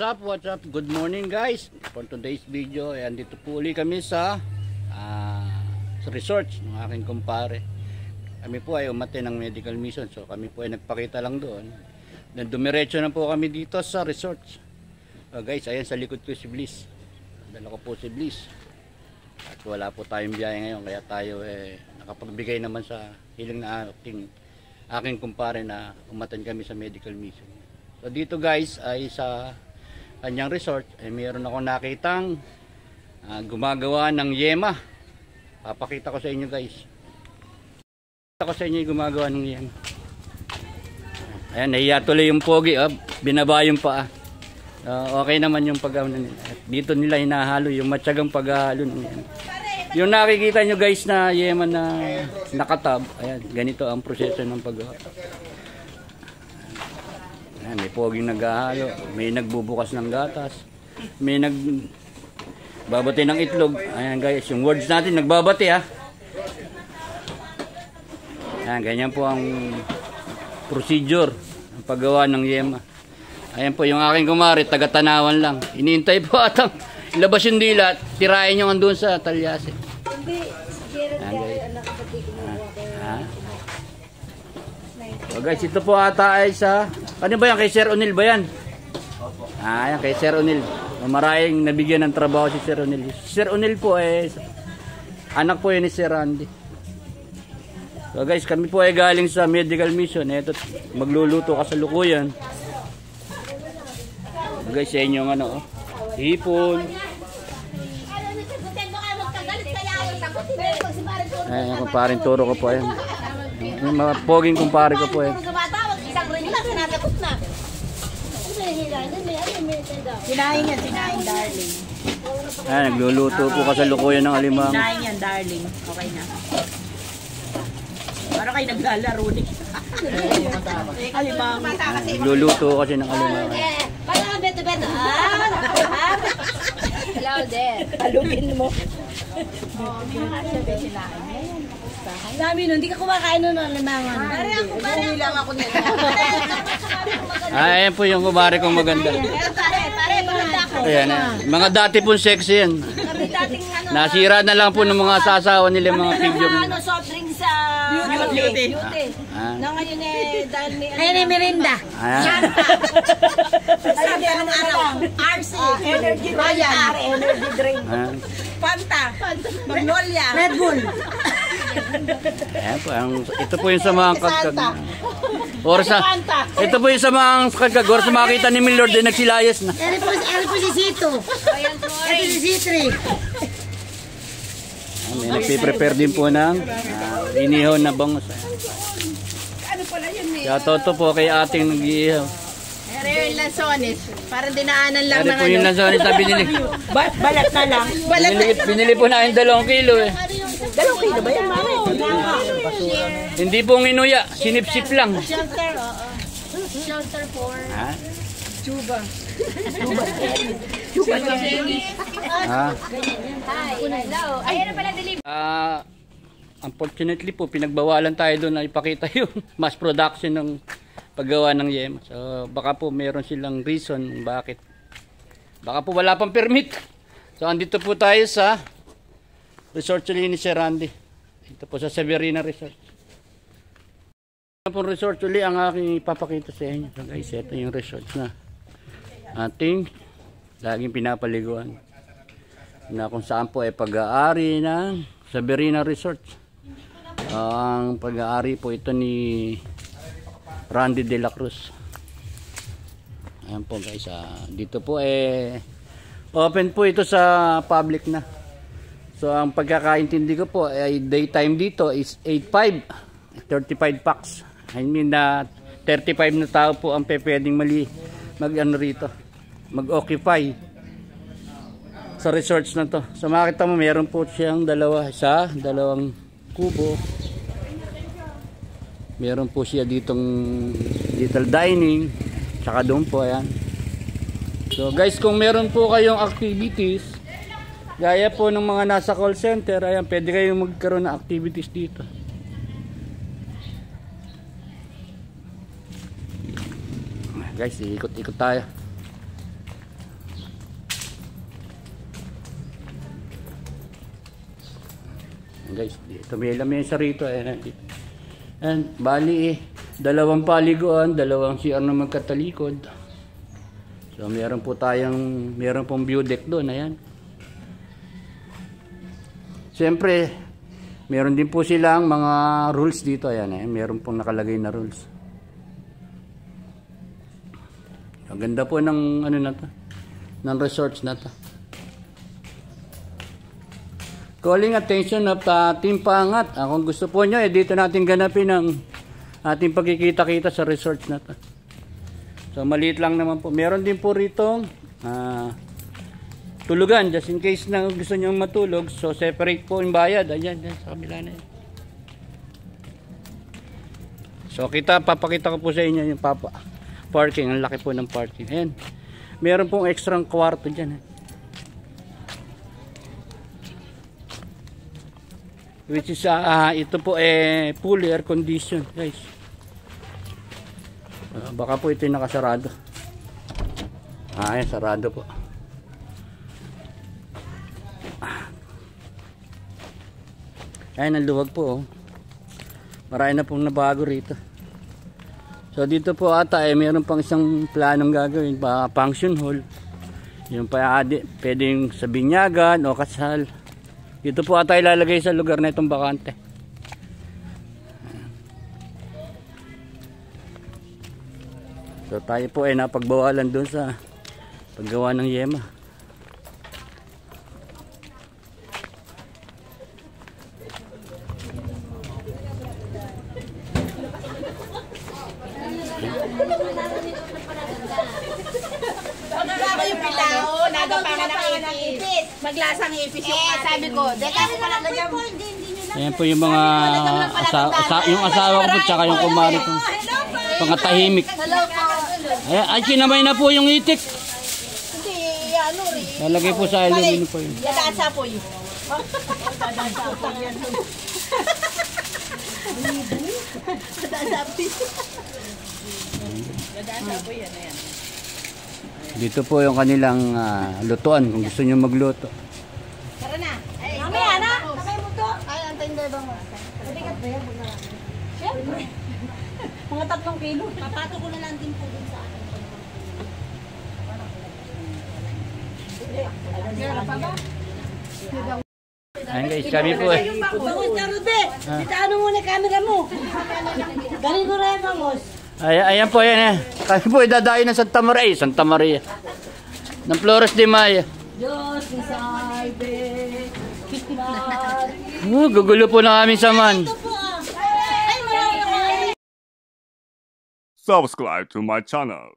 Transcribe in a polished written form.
What's up? Good morning guys. For today's video, andito po uli kami sa resort ng aking kumpare. Kami po ay umate ng medical mission. So kami po ay nagpakita lang doon. Then dumiretso na po kami dito sa resort. Guys, ayan sa likod ko si Bliss. Dala ko po si Bliss. At wala po tayong biyahe ngayon. Kaya tayo nakapagbigay naman sa hiling na aking kumpare na umaten kami sa medical mission. So dito guys ay sa kanyang resort ay mayroon ako nakitang gumagawa ng yema. Papakita ko sa inyo guys. Papakita ko sa inyo yung gumagawa ng yema. Ayan, nahiya tuloy yung pogi. Binaba yung paa. Okay naman yung pag-ano nila. Dito nila hinahalo yung matyagang paghahalo ng yema. Yung nakikita nyo guys na yema na nakatab. Ayan, ganito ang proseso ng paggawa. Ayan, may poging naghahalo, may nagbubukas ng gatas, may nagbabati ng itlog. Ayan guys, yung words natin nagbabati ha. Ayan, ganyan po ang procedure ng paggawa ng yema. Ayan po yung aking kumari, taga-Tanawan lang. Iniintay po atang ilabas yung dila, tirahin nyo andun sa talyase. Hindi, ayan guys. So guys, ito po ata ay sa... Ano ba yan? Kay Sir O'Neil ba yan? Ayan, kay Sir O'Neil. Maraming nabigyan ng trabaho si Sir O'Neil. Si Sir O'Neil po anak po yun ni Sir Randy. So guys, kami po ay galing sa medical mission. Ito, magluluto kasalukuyan. So guys, sa inyong ano, hipon. Ayan, kumparing turo ko po yan. Yung mga poging kumpare ko po yan. Sinahin yan, darling. Ayan, nagluluto po kasalukuyan ng alimang. Sinahin yan, darling. Okay na. Para kayo naglalaro ni. Alimang. Nagluluto kasi ng alimang. Parang beto-beto. Louder. Talugin mo. Sabi nun, hindi ka kumakain nun ng limangan. Uwi lang ako nito. Ayan po yung kumare kong maganda. Pare, maganda ako. Ayan, mga dati po sexy yan. Kami dating Nasira na lang po ng mga sasawa nila mga figure. soft drink sa Beauty. Na ngayon dahil may Ayun ay merinda. Ayan. sabi anong araw? RC. Energy Royal. Energy drink. Ayan. Fanta. Magnolia. Red Bull. Ayan po, ito po yung sa mga kagkag. Ito po yung sa mga kagkag. Or sa makita ni Milord ay nagsilayas na. Ano po si Sito? Ito si Citri. May nagpiprepare din po ng inihaw na bangus. Ano pala yun Shoutout po kay ating nag-iihaw. Ere yung lansones. Parang dinaanan lang Pwede ng po yung lansones na binili. Balat na lang. Binili po namin 2 kilo eh. 2 kilo ba yan, mami? Hindi po nginuya, sinipsip lang. Shelter, oo. Shelter for Ha? Chuba. Ha? Hi, hello. Ay, ano pala delivery? Unfortunately po, pinagbawalan tayo doon na ipakita yung mass production ng paggawa ng yema. So, baka po meron silang reason bakit. Baka po wala pang permit. So, andito po tayo sa resort ni Sir Randy. Ito po sa Severina Resort. Ito po resort uli ang aking ipapakita sa inyo. So guys, ito yung resort na ating laging pinapaliguan. Na kung saan po ay pag-aari ng Severina Resort. Ang pag-aari po ito ni Randy De La Cruz. Ayan po guys, dito po open po ito sa public na. So ang pagkakaintindi ko po ay daytime dito is 8.5, 35 packs. I mean na 35 na tao po ang pwedeng mag-occupy sa resorts na to. So makita mo meron po siyang dalawang kubo. Meron po siya ditong little dining, tsaka doon po ayan. So guys, kung meron po kayong activities gaya po ng mga nasa call center, ayan, pwede kayong magkaroon ng activities dito. Guys, ikot-ikot tayo. guys, dito may lamesa rito. Ayan, dito. And bali dalawang paliguan, dalawang CR na magkatalikod. So meron pong view deck doon. Ayan. Siyempre, meron din po silang mga rules dito. Ayan, meron pong nakalagay na rules. Ang ganda po ng ano na to, ng resorts na to. Calling attention of Team Pangat. Kung gusto po nyo, dito natin ganapin ang ating pagkikita-kita sa resorts na to. So maliit lang naman po. Meron din po rito tulugan, just in case na gusto nyo matulog. So separate po yung bayad. Ayan, sa kabila na yan. So papakita ko po sa inyo yung parking. Ang laki po ng parking. Ayan. Meron pong extra kwarto dyan. Which is ito po fully air conditioned, guys. Baka po ito yung nakasarado. Ayan, sarado po. Ayan, ang luwag po. Marami na pong nabago rito. So dito po ata mayroon pang isang planong gagawin, function hall. Yung pwedeng sa binyagan o kasal. Dito po ata ilalagay sa lugar na itong bakante. So tayo po ay napagbawalan doon sa paggawa ng yema. Maglasang ipis yung sabi ko. Deka ko pala lagyan mo. Ayan po yung mga yung asawa ko po tsaka yung kumari ko. Mga tahimik. Ay, kinamay na po yung itik. Hindi, ano rin. Lalagay po sa aluminum po yun. Dadasa po yun. Dito po yung kanilang lutuan kung gusto nyo magluto. Tara na. Mamaya na. Sakay mo to. Ay, antayin ba mo? Mabigat ba yan? Siyempre. Mga 3 kilo. Papato ko na lang din po dun sa akin. Ayan guys, kami po Bangos ka, Rude. Ano muna yung camera mo? Galing ko rin, Bangos. Ayan po yan. Kami po idadayo ng Santa Maria. Ng Flores de Mayo. Diyos ni Salve. Gugulo po na kami sa man. Ay, marami. Subscribe to my channel.